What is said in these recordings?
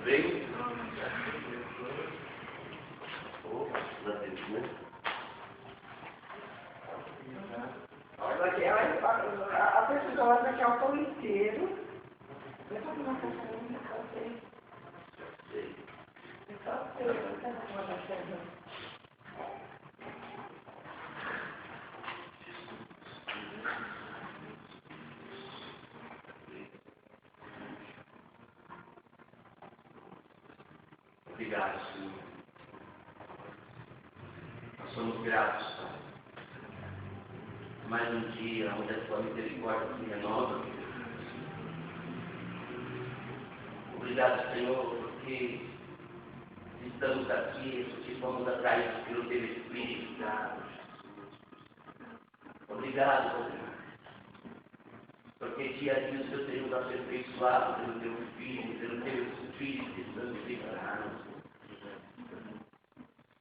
Bem? A pessoa vai deixar o pão inteiro. Obrigado, Senhor. Nós somos gratos, Pai. Mais um dia onde a Tua misericórdia se renova. Obrigado, Senhor, porque estamos aqui, porque fomos atraídos pelo Teu Espírito. Obrigado, Senhor, porque dia a dia o Senhor tem nos aperfeiçoado pelo Teu Filho, pelo Teu Espírito Santificado.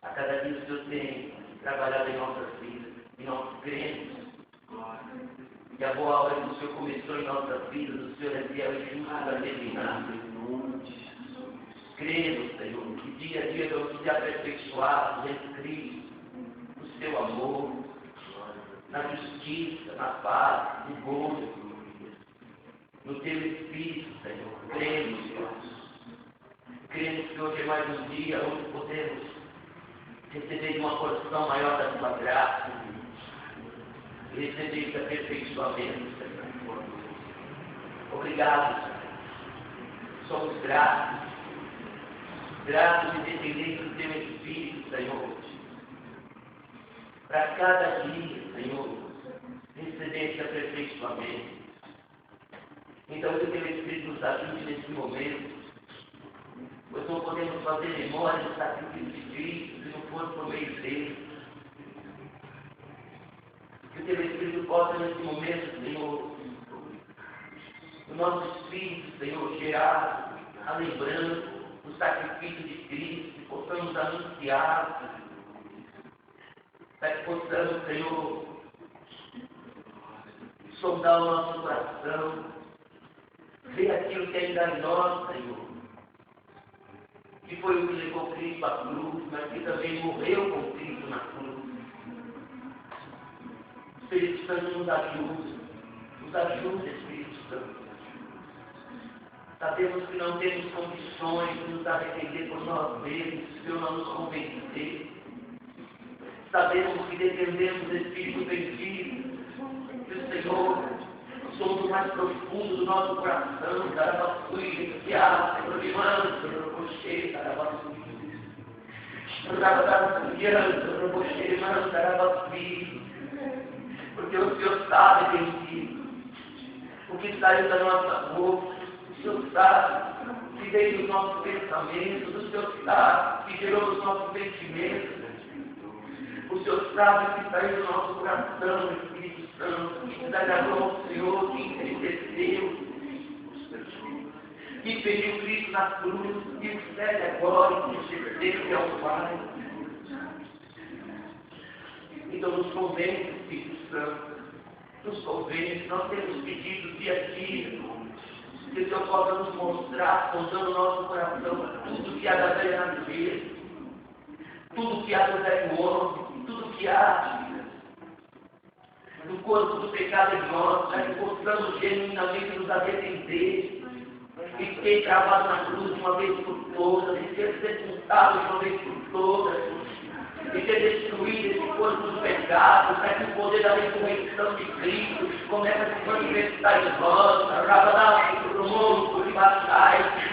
A cada dia o Senhor tem trabalhado em nossas vidas, e nós cremos que a boa obra que o Senhor começou em nossas vidas, o Senhor é fiel e justo para terminar. Cremos, Senhor, que dia a dia vamos ser aperfeiçoados em Cristo, no Seu amor, na justiça, na paz, no gozo, no Teu Espírito, Senhor. Cremos, Deus. Cremos que hoje é mais um dia onde podemos receber uma porção maior da Tua graça e receber esse aperfeiçoamento, Senhor. Obrigado, Senhor. Somos gratos e dependentes do Teu Espírito, Senhor, para cada dia, Senhor, receber esse aperfeiçoamento. Então, que o Teu Espírito nos ajude nesse momento, pois não podemos fazer memória do sacrifício de Cristo se não for por meio dele. Que o Teu Espírito possa, nesse momento, Senhor, o nosso Espírito, Senhor, gerar a lembrança do sacrifício de Cristo, que possamos anunciar, para que possamos, Senhor, sondar o nosso coração, ver aquilo que ainda é em nós, Senhor, que foi o que levou Cristo à cruz, mas que também morreu com Cristo na cruz. O Espírito Santo nos ajuda, Espírito Santo. Sabemos que não temos condições de nos arrepender por nós mesmos, se o Senhor não nos convencer. Sabemos que dependemos do Espírito bendito, que o Senhor, no som mais profundo do nosso coração, Carabasui, que há, Senhor, me manda, Senhor, Rocher, Carabasui. Porque o Senhor sabe, bendito, o que saiu da nossa boca, o Senhor sabe o que veio dos nossos pensamentos, o Senhor sabe o que gerou dos nossos sentimentos, o Senhor sabe o que saiu do nosso coração, Espírito Santo, que desagradou ao Senhor, que entristeceu, que feriu Cristo na cruz, que o segue agora, e que intercedeu ao Pai. Então nos convence, Espírito Santo, nos convence, nós temos pedido dia a dia, que o Senhor possa nos mostrar, contando o nosso coração, tudo que há da velha natureza, tudo que há do velho homem, tudo que há do corpo do pecado em nós, para que possamos genuinamente nos arrepender e ser travado na cruz de uma vez por todas, e ser sepultado de uma vez por todas, e ser destruído esse corpo do pecado, para que o poder da ressurreição de Cristo comece a se manifestar em nós,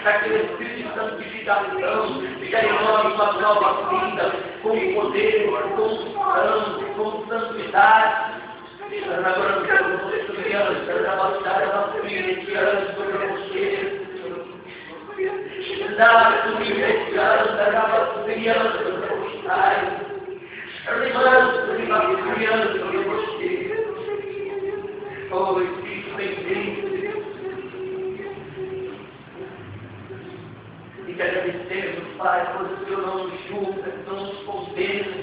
para que o Espírito de santificação fica em nós uma nova vida, com poder, com unção, com santidade. Agora eu quero você criança, da batalha da família, criança, para você. Dá tu me criança, da criança, para você. Levanta, criança, para você. Oh, Espírito bendito. E te agradecemos, Pai, pois o Senhor não nos julga, não nos condena,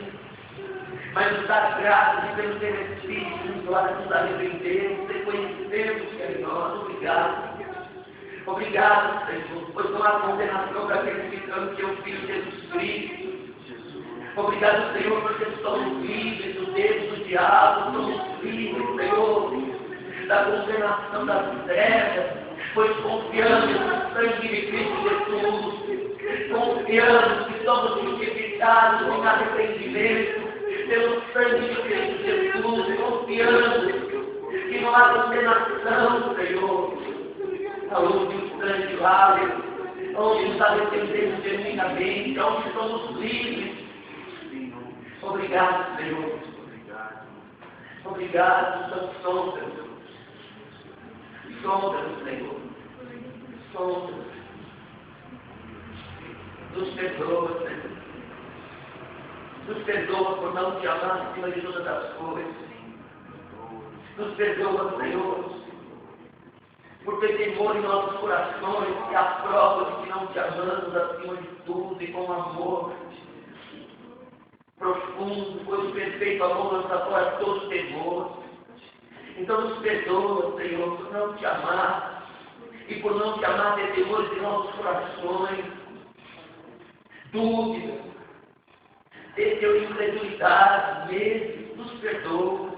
mas nos dá graça de pelo teu Espírito nos arrependemos, reconhecemos que é em nós. Obrigado. Obrigado, Senhor, pois não há condenação para aqueles que estão em teu Filho Jesus Cristo. Obrigado, Senhor, porque somos livres do dedo do diabo, somos livres, Senhor, da condenação das trevas, pois confiamos no sangue de Cristo Jesus, confiamos que somos justificados em arrependimento pelo sangue de Cristo Jesus, confiamos que não há condenação, Senhor, aonde o sangue vale, onde nos arrependemos genuinamente, onde somos livres. Obrigado, Senhor. Obrigado, Senhor. Sonda-nos, Senhor. Sonda-nos. Nos perdoa, Senhor. Nos perdoa por não te amar acima de todas as coisas. Nos perdoa, Senhor, por ter temor em nossos corações e a prova de que não te amamos acima de tudo e com amor profundo, pois o perfeito amor lança fora todo temor. Então nos perdoa, Senhor, por não te amar e por não te amar ter temores em nossos corações, dúvidas, ter teu incredulidade, medo. Nos perdoa.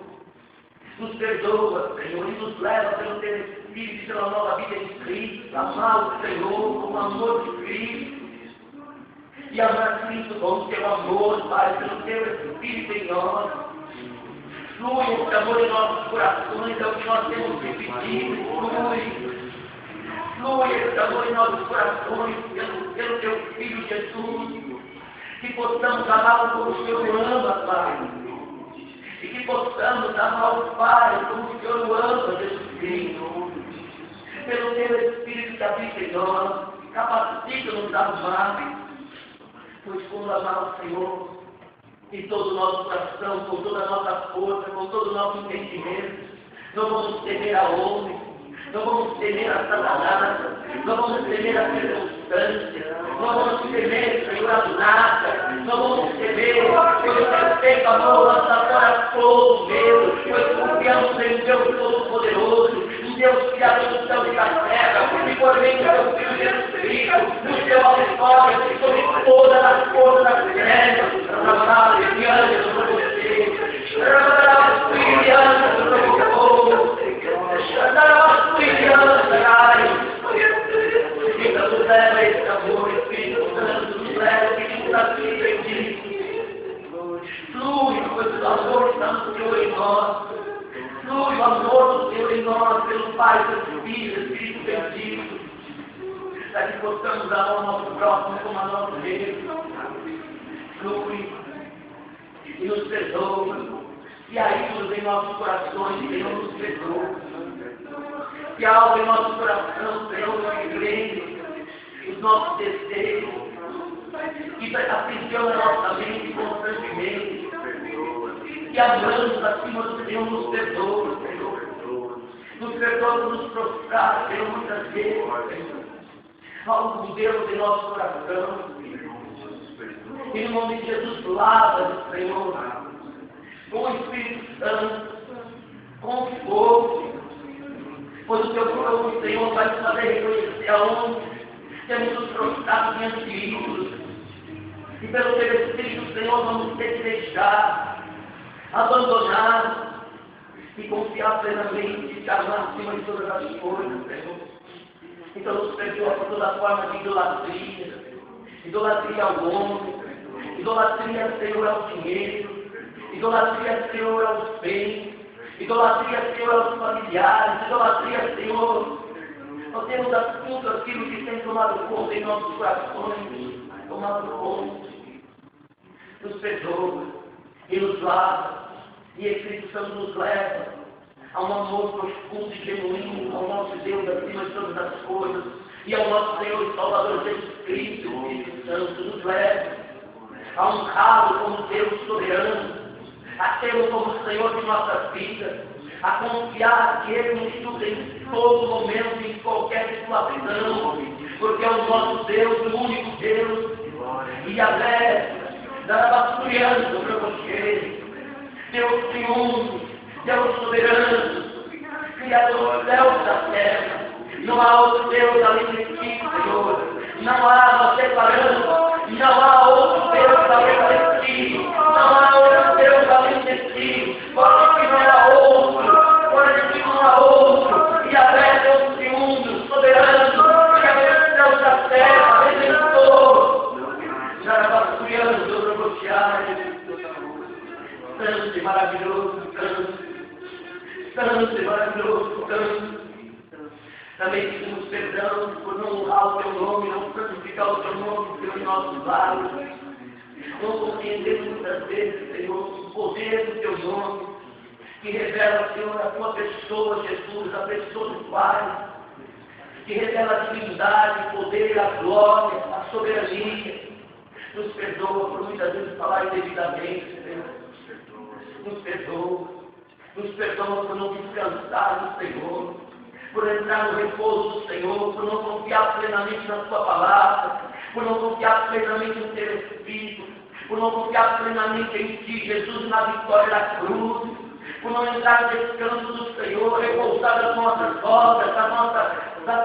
Nos perdoa, Senhor, e nos leva pelo teu Espírito e pela nova vida de Cristo, amar o Senhor com o amor de Cristo. E amar Cristo com o teu amor, Pai, pelo teu Espírito em nós. Flui esse amor em nossos corações, é o que nós temos que pedir. Flui esse amor em nossos corações, pelo teu Filho Jesus. Que possamos amá-lo como o Senhor ama, Pai. E que possamos amar o Pai como o Senhor ama, Jesus Cristo. Pelo teu Espírito que habita em nós, capacita-nos a amar. Pois quando amar o Senhor, em todo o nosso coração, com toda a nossa força, com todo o nosso entendimento, não vamos temer a homem, não vamos temer a Satanás, não vamos temer a circunstância, não vamos temer, Senhor, a nada, não vamos temer, pois o perfeito amor lança fora todo medo, pois confiamos em Deus Todo-Poderoso, em Deus Criador do céu e da terra, e por meio do teu Filho Jesus Cristo, no teu auditório, sobre todas as forças das trevas, e anjos sobre você, então nos leva esse amor, Espírito Santo, nos leva que nos satisfeita em ti. Flui, pois o amor está no Senhor em nós. Flui o amor do Senhor em nós, pelo Pai, pelo Filho, Espírito bendito. Para que possamos amar o nosso próximo como a nós mesmos. Flui e nos perdoa. Se há ídolos em nossos corações, Senhor, nos perdoa. Se há algo em nosso coração, Senhor, que prende os nossos desejos, que aprisiona a nossa mente constantemente, que amamos acima do Senhor, nos perdoa, Senhor. Nos perdoa por nos prostrar, Senhor, muitas vezes, Senhor. Algo de Deus em nosso coração. E no nome de Jesus, lava-nos, Senhor, com o Espírito Santo, com o fogo, pois o teu fogo, Senhor, vai nos fazer reconhecer aonde temos nos prostrado diante de ídolos. E pelo teu Espírito, Senhor, vamos ter que deixar, abandonar e confiar plenamente, te amar acima de todas as coisas, Senhor. Então nos perdoa por toda forma de idolatria ao homem, idolatria, Senhor, ao dinheiro, idolatria, Senhor, aos bens, idolatria, Senhor, aos familiares, idolatria, Senhor. Nós temos tudo aquilo que tem tomado conta em nossos corações, tomado conta. Nos perdoa e nos lava, e Espírito Santo nos leva a um amor profundo e genuíno ao nosso Deus acima de todas as coisas, e ao nosso Senhor e Salvador Jesus Cristo, Espírito Santo, nos leva a honrá-lo como Deus soberano, a tê-lo como Senhor de nossas vidas, a confiar que Ele nos escuta em todo momento, em qualquer situação, porque é o nosso Deus, o único Deus, e a Yahvé, Darabasturiano, para você, Deus triunfo, Deus soberano, Criador do céu e da terra. Não há outro Deus além de ti, Senhor. Não há uma separando, não há outro Deus além de ti, não há outro Deus além de ti. Fora que não há outro, fora que não há outro. E a fé Deus triunfo, soberano, Criador do céu e da terra, redentor. Jarabasturiano, Deus rogoteado, santo e maravilhoso, santo e maravilhoso, santo. Também pedimos perdão por não honrar o teu nome, não santificar o teu nome em nossos lábios. Não compreendemos muitas vezes, Senhor, o poder do teu nome, que revela, Senhor, a tua pessoa, Jesus, a pessoa do Pai, que revela a divindade, o poder, a glória, a soberania. Nos perdoa por muitas vezes falar indevidamente, Senhor. Nos perdoa por não descansar no Senhor, por entrar no repouso do Senhor, por não confiar plenamente na Sua palavra, por não confiar plenamente no Teu Espírito, por não confiar plenamente em Ti, Jesus, na vitória da cruz, por não entrar no descanso do Senhor, repousar das nossas obras, das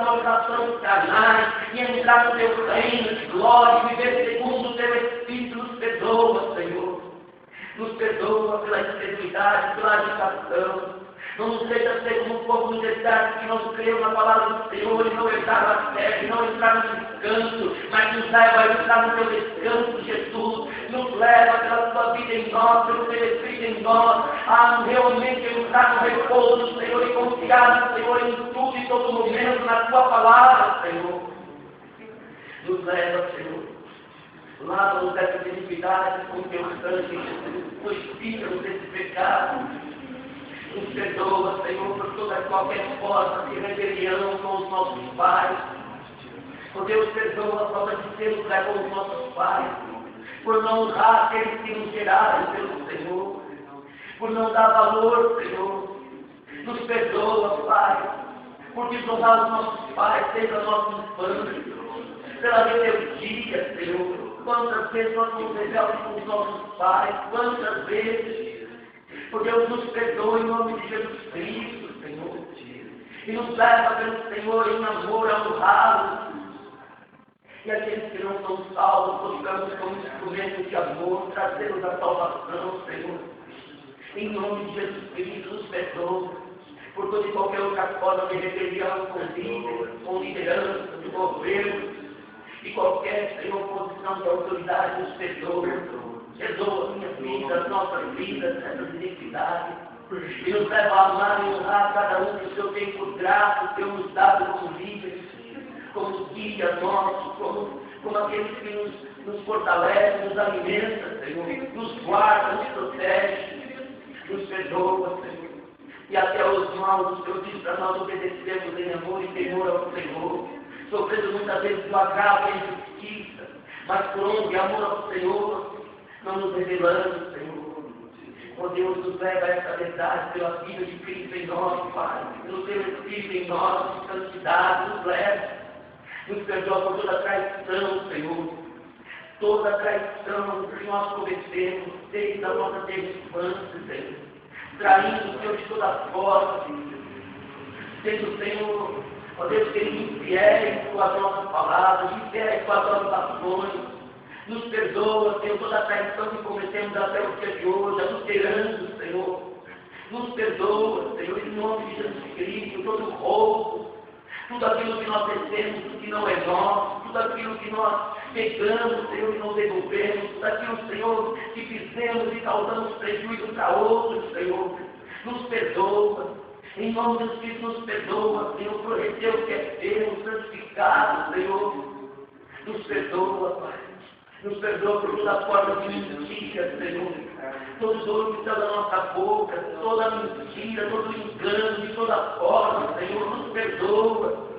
nossas ações carnais, e entrar no Teu reino de glória, e viver segundo o Teu Espírito. Nos perdoa, Senhor. Nos perdoa pela incredulidade, pela agitação. Não nos deixa ser como um povo do deserto que não creu na palavra do Senhor e não entrar na terra, e não entrar no descanso, mas nos leva a entrar no teu descanso, Jesus. Nos leva pela tua vida em nós, pelo teu Espírito em nós, a realmente entrar no repouso do Senhor e confiar no Senhor em tudo e todo momento, na tua palavra, Senhor. Nos leva, Senhor. Lava-nos dessa iniquidade com o teu sangue, Jesus. Purifica-nos desse pecado. Nos perdoa, Senhor, por toda qualquer forma de rebelião com os nossos pais. Por Deus, perdoa a forma de sermos com os nossos pais. Por não honrar aqueles que nos geraram pelo Senhor. Por não dar valor, Senhor. Nos perdoa, Pai, por desonrar os nossos pais desde a nossa infância. Pela rebeldia, Senhor. Quantas vezes nós nos rebelamos com os nossos pais? Quantas vezes? Por Deus, nos perdoe em nome de Jesus Cristo, Senhor. E nos leva pelo Senhor em amor a honrá-lo. E aqueles que não são salvos, buscamos como instrumento de amor, trazê-los à salvação, Senhor. Em nome de Jesus Cristo, nos perdoe por toda e qualquer outra forma de rebelião com líderes, com liderança, de governo, e qualquer, Senhor, posição de autoridade, nos perdoe. Perdoa a minha vida, as nossas vidas, essas iniquidades, e nos leva a amar e honrar cada um que o Senhor tem por graça, o Senhor nos dado como líderes, como guia nosso, como aqueles que nos fortalecem, nos alimenta, Senhor, nos guarda, nos protege, nos perdoa, Senhor. E até os maus, o Senhor diz para nós obedecermos em amor e temor ao Senhor, sofrendo muitas vezes do agravo e injustiça, mas por onde amor ao Senhor, não nos revelamos, Senhor. Oh Deus, nos leva a essa verdade pela vida de Cristo em nós, Pai. Pelo teu Espírito em nós, de santidade, nos leva. Nos perdoa por toda traição, Senhor. Toda traição que nós cometemos desde a nossa infância, Senhor. Traindo o Senhor de toda forma, sendo, Senhor, ó Deus, sendo infiéis com as nossas palavras, infiéis com as nossas ações. Nos perdoa, Senhor, toda a traição que cometemos até o dia de hoje, adulterando, Senhor. Nos perdoa, Senhor, em nome de Jesus Cristo, todo roubo, tudo aquilo que nós fizemos, tudo que não é nosso, tudo aquilo que nós pegamos, Senhor, e não devolvemos, tudo aquilo, Senhor, que fizemos e causamos prejuízo para outros, Senhor. Nos perdoa, em nome de Jesus Cristo, nos perdoa, Senhor, por receber que é teu, santificado, Senhor. Nos perdoa, Pai. Nos perdoa por toda forma de mentira, Senhor. Todo dor que sai da nossa boca, toda mentira, todo engano, de toda forma, Senhor, nos perdoa.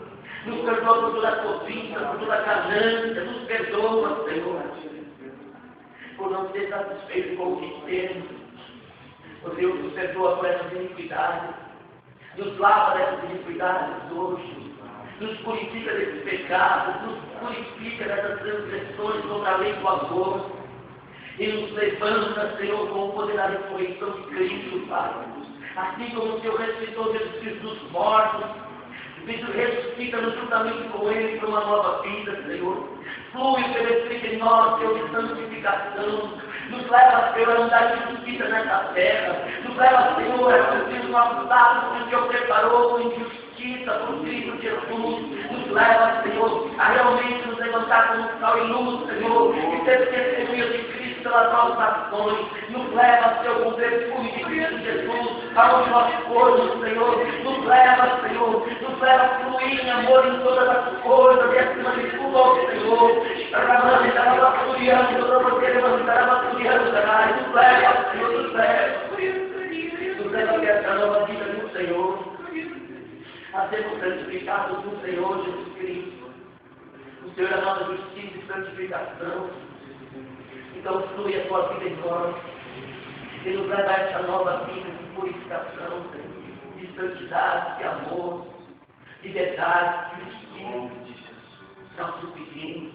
Nos perdoa por toda cobiça, por toda ganância, nos perdoa, Senhor. Por não ser satisfeito com o que temos. Por Deus, nos perdoa por essas iniquidades. Nos lava dessas iniquidades hoje. Nos purifica desses pecados. Nos purifica dessas transgressões contra a lei do amor. E nos levanta, Senhor, com o poder da ressurreição de Cristo, Pai. Assim como o Senhor ressuscitou Jesus Cristo dos mortos, ressuscita-nos juntamente com Ele para uma nova vida, Senhor. Flui o Teu Espírito em nós, Senhor, de santificação. Nos leva, Senhor, a andar de justiça nessa terra. Nos leva, Senhor, a cumprir os nossos atos que o Senhor preparou com injustiça por Cristo Jesus. Nos leva, Senhor, a realmente nos levantar como sal e luz, Senhor, e ser testemunhas de Cristo pelas nossas ações. Nos leva, Senhor, com o perfume de Cristo Jesus, aonde nós formos, Senhor. Nos leva, Senhor, nos leva a fluir em amor em todas as coisas, e acima de tudo ao Senhor. Nos leva, Senhor, nos leva. Nos leva a essa nova vida no Senhor. A sermos santificados no Senhor Jesus Cristo. O Senhor é a nossa justiça e santificação. Então flui a tua vida em nós. E nos leva a essa nova vida de purificação, Senhor, de santidade, de amor, de verdade, de justiça. Nós te pedimos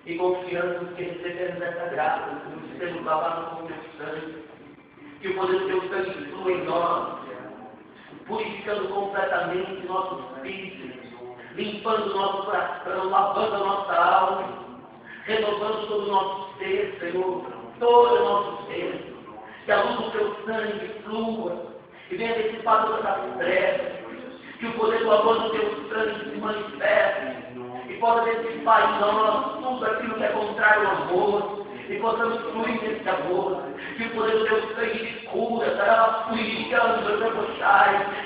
e confiamos que recebemos essa graça, que sermos lavados com o teu sangue, que o poder do teu sangue flua em nós, purificando completamente nosso espírito, limpando nosso coração, lavando a nossa alma, renovando todo o nosso ser, Senhor, todo o nosso ser, que a luz do teu sangue flua e venha dissipar todas as trevas, que o poder do amor do teu sangue se manifeste e possa dissipar em nós tudo aquilo que é contrário ao amor, e possamos fluir nesse amor, que o poder do teu sangue de cura estará fluindo,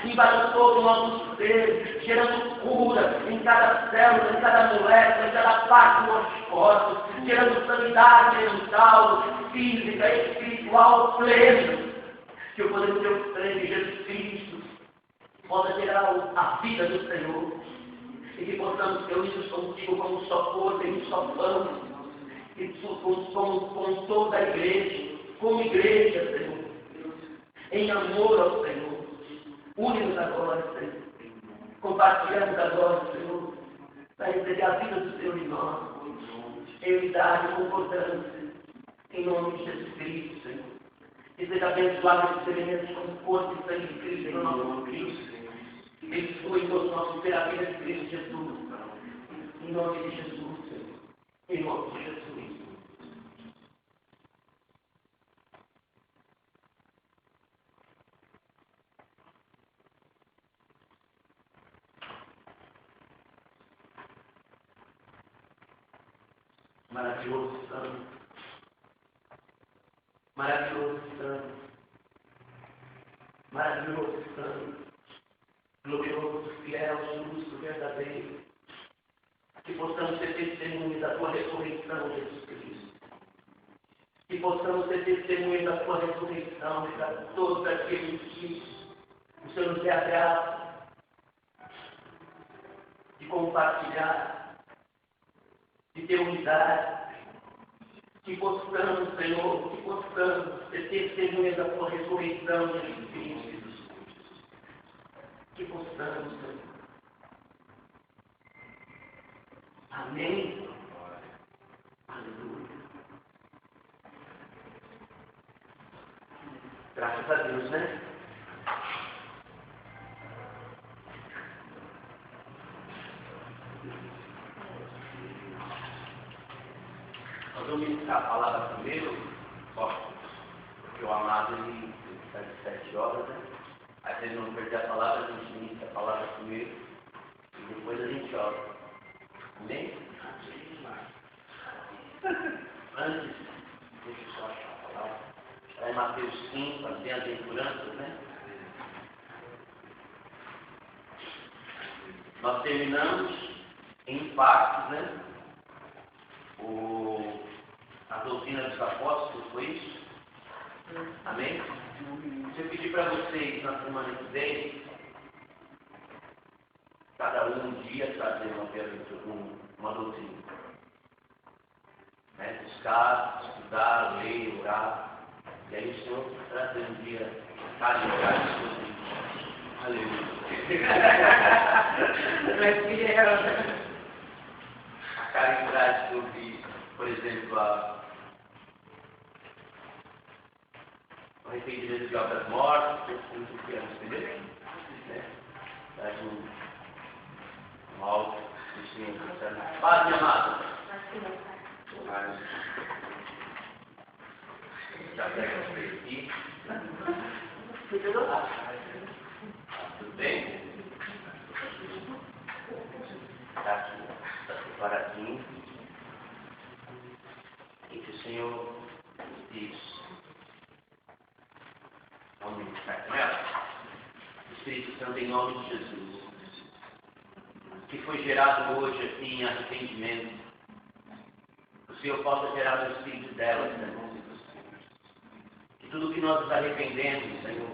invadindo todo o nosso ser, gerando cura em cada célula, em cada molécula, em cada parte dos nossos corpos, gerando sanidade mental, física, espiritual, plena. Que o poder do teu sangue, Jesus Cristo, possa gerar a vida do Senhor, e que possamos ser unidos contigo como um só corpo e um só pão, e com toda a igreja, como igreja, Senhor, em amor ao Senhor. Une-nos agora, Senhor. Compartilhamos agora, Senhor, para receber a vida do Senhor em nós, em unidade, concordância, em nome de Jesus Cristo, Senhor. E seja abençoado esse semelhante com o corpo e sangue de Cristo no nosso Cristo. E flui em todos os nossos ser a vida de Cristo Jesus. Em nome de Jesus, Senhor. Em nome de Jesus. Maravilhoso Santo. Maravilhoso Santo. Maravilhoso Santo. Glorioso, fiel, justo, verdadeiro. Que possamos ser testemunhas da tua ressurreição, Jesus Cristo. Que possamos ser testemunhas da tua ressurreição e da todos aqueles que o Senhor nos dê a graça de compartilhar, de ter unidade. Que possamos, Senhor, que possamos ser testemunhas da tua ressurreição, Jesus Cristo. Que possamos, Senhor. Amém. Aleluia. Graças a Deus, né? Nós vamos iniciar a palavra primeiro, porque o amado ele está de 7 horas, né? Aí vocês vão perder a palavra, a gente inicia a palavra primeiro e depois a gente ora. Amém? Antes, deixa eu só achar a palavra. Está em Mateus 5, as bem-aventuranças, né? Nós terminamos em partes, né? A doutrina dos apóstolos, foi isso? Amém? Se eu pedir para vocês na semana que vem, cada um dia trazer uma doutrina. Né? Buscar, estudar, ler, orar. E aí o Senhor trazer um dia, cada dia, Mas que era a caridade sobre, por exemplo, o arrependimento de obras mortas, o que é entendeu? Traz um alto do Senhor. Paz, minha amada. Já pega aqui. Tudo bem? Está aqui, está separadinho. E que o Senhor diz. Vamos ficar com ela? Espírito Santo, em nome de Jesus, que foi gerado hoje aqui em arrependimento, o Senhor possa gerar no espírito dela, Senhor. Que tudo que nós nos arrependemos, Senhor,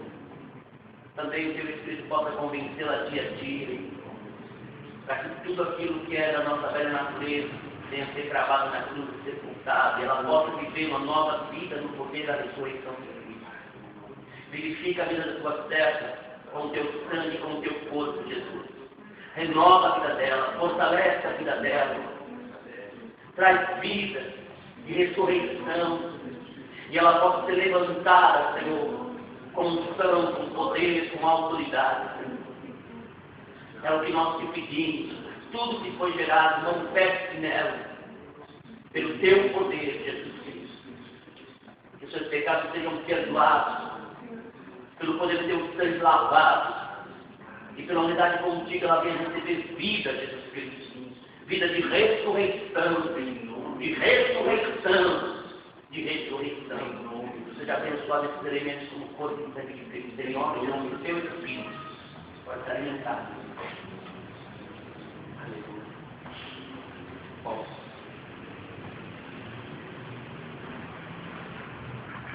também o Teu Espírito possa convencê-la dia a dia, para que tudo aquilo que é da nossa velha natureza tenha sido gravado na cruz, sepultado, e ela possa viver uma nova vida no poder da ressurreição de Cristo. Vivifica a vida da tua serva com o teu sangue, com o teu corpo, Jesus. Renova a vida dela, fortalece a vida dela, traz vida e ressurreição, e ela possa ser levantada, Senhor, com unção, com poder, com autoridade, Senhor. É o que nós te pedimos. Tudo que foi gerado, manifeste nela, pelo teu poder, Jesus Cristo. Que os seus pecados sejam perdoados, pelo poder do teu sangue lavado, e pela unidade contigo ela venha receber vida, Jesus Cristo. Vida de ressurreição, Senhor. De ressurreição. De ressurreição. Você já abençoado esses elementos como corpo e sangue de Cristo. Em nome do teu Espírito. Pode se alimentar. Aleluia. Bom.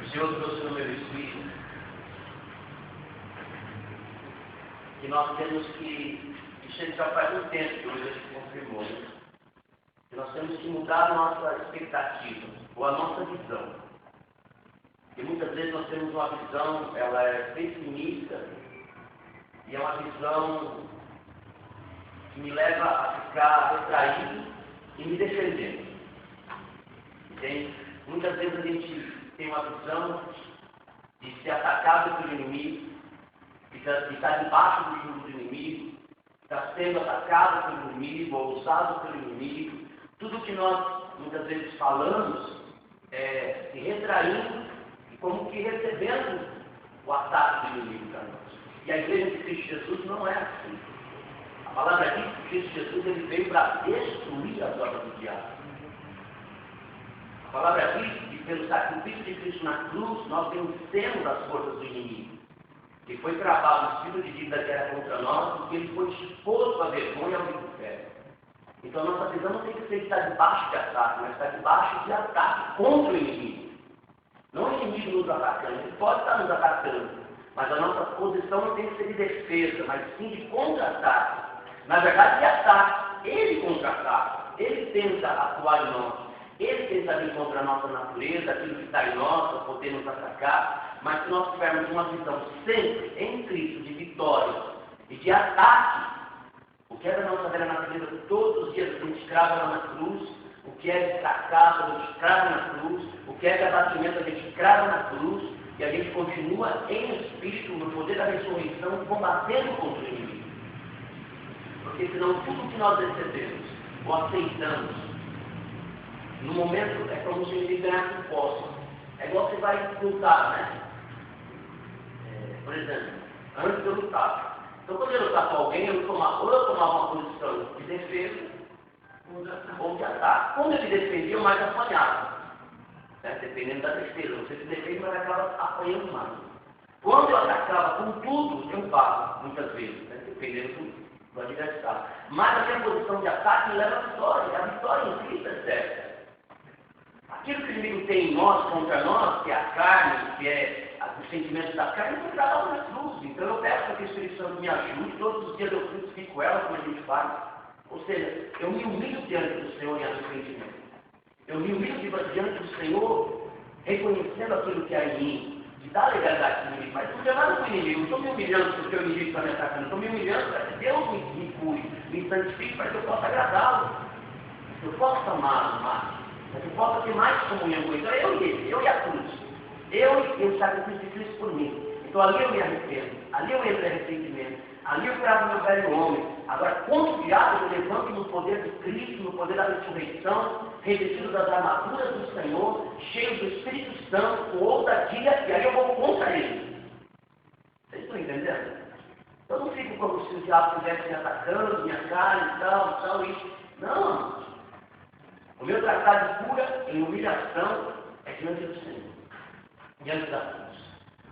O Senhor trouxe no meu espírito que nós temos que, isso já faz um tempo que hoje a gente confirmou, né? Que nós temos que mudar a nossa expectativa, ou a nossa visão. Porque muitas vezes nós temos uma visão, ela é pessimista, e é uma visão que me leva a ficar retraído e me defendendo. Entende? Muitas vezes a gente tem uma visão de ser atacado pelo inimigo, de estar debaixo do jugo do inimigo, está sendo atacado pelo inimigo, ou usado pelo inimigo. Tudo que nós muitas vezes falamos é se retraindo e como que recebendo o ataque do inimigo para nós. E a igreja de Cristo Jesus não é assim. A palavra diz que Cristo Jesus ele veio para destruir as obras do diabo. A palavra diz que pelo sacrifício de Cristo na cruz nós vencemos as forças do inimigo. Que foi cravado o espírito de dívida que era contra nós, porque ele foi exposto à vergonha ao inferno. Então nossa visão não tem que ser de estar debaixo de ataque, mas estar debaixo de ataque contra o inimigo. Não o inimigo nos atacando, ele pode estar nos atacando, mas a nossa posição não tem que ser de defesa, mas sim de contra-ataque. Na verdade, de ataque. Ele contra-ataca, ele tenta atuar em nós, ele tenta vir contra a nossa natureza, aquilo que está em nós, para poder nos atacar. Mas se nós tivermos uma visão sempre em Cristo de vitória e de ataque, o que é da nossa velha natureza, todos os dias a gente crava na cruz, o que é de fracasso, a gente crava na cruz, o que é de abatimento, a gente crava na cruz, e a gente continua em espírito, no poder da ressurreição, combatendo contra o inimigo. Porque senão tudo que nós recebemos ou aceitamos, no momento é como se o inimigo ganhasse um posse. É igual você vai lutar, né? Por exemplo, antes eu lutava. Então, quando eu lutar com alguém, ou eu tomava uma posição de defesa ou de ataque. Quando eu me defendia, eu mais apanhava. Dependendo da defesa. Você se defende, mas acaba apanhando mais. Quando eu atacava com tudo, eu pago, muitas vezes, dependendo do adversário. Mas a minha posição de ataque me leva à vitória. A vitória em Cristo é certa. Aquilo que o inimigo tem em nós, contra nós, que é a carne, que é os sentimentos da carne, foi travado na cruz. Então eu peço para que o Espírito Santo me ajude, todos os dias eu crucifico ela, como a gente faz. Ou seja, eu me humilho diante do Senhor em arrependimento. Eu me humilho diante do Senhor, reconhecendo aquilo que há em mim. de dar legalidade para o inimigo, mas não tem nada com o inimigo. Não estou me humilhando porque o inimigo está me atacando, estou me humilhando para que Deus me cure, me santifique para que eu possa agradá-lo. Eu posso amá-lo mais, mas eu posso ter mais comunhão com ele. Então eu e ele, eu e a cruz, eu e o sacrifício de Cristo por mim. Então ali eu me arrependo, ali eu entro em arrependimento, ali eu gravo meu velho homem. Agora, contra o diabo, eu levanto no poder de Cristo, no poder da ressurreição, revestido das armaduras do Senhor, cheio do Espírito Santo, com ousadia, e aí eu vou contra ele. Vocês estão entendendo? Eu não fico como se o diabo estivesse me atacando, minha carne e tal, isso. Não. O meu tratado de cura em humilhação é diante do Senhor, diante da cruz.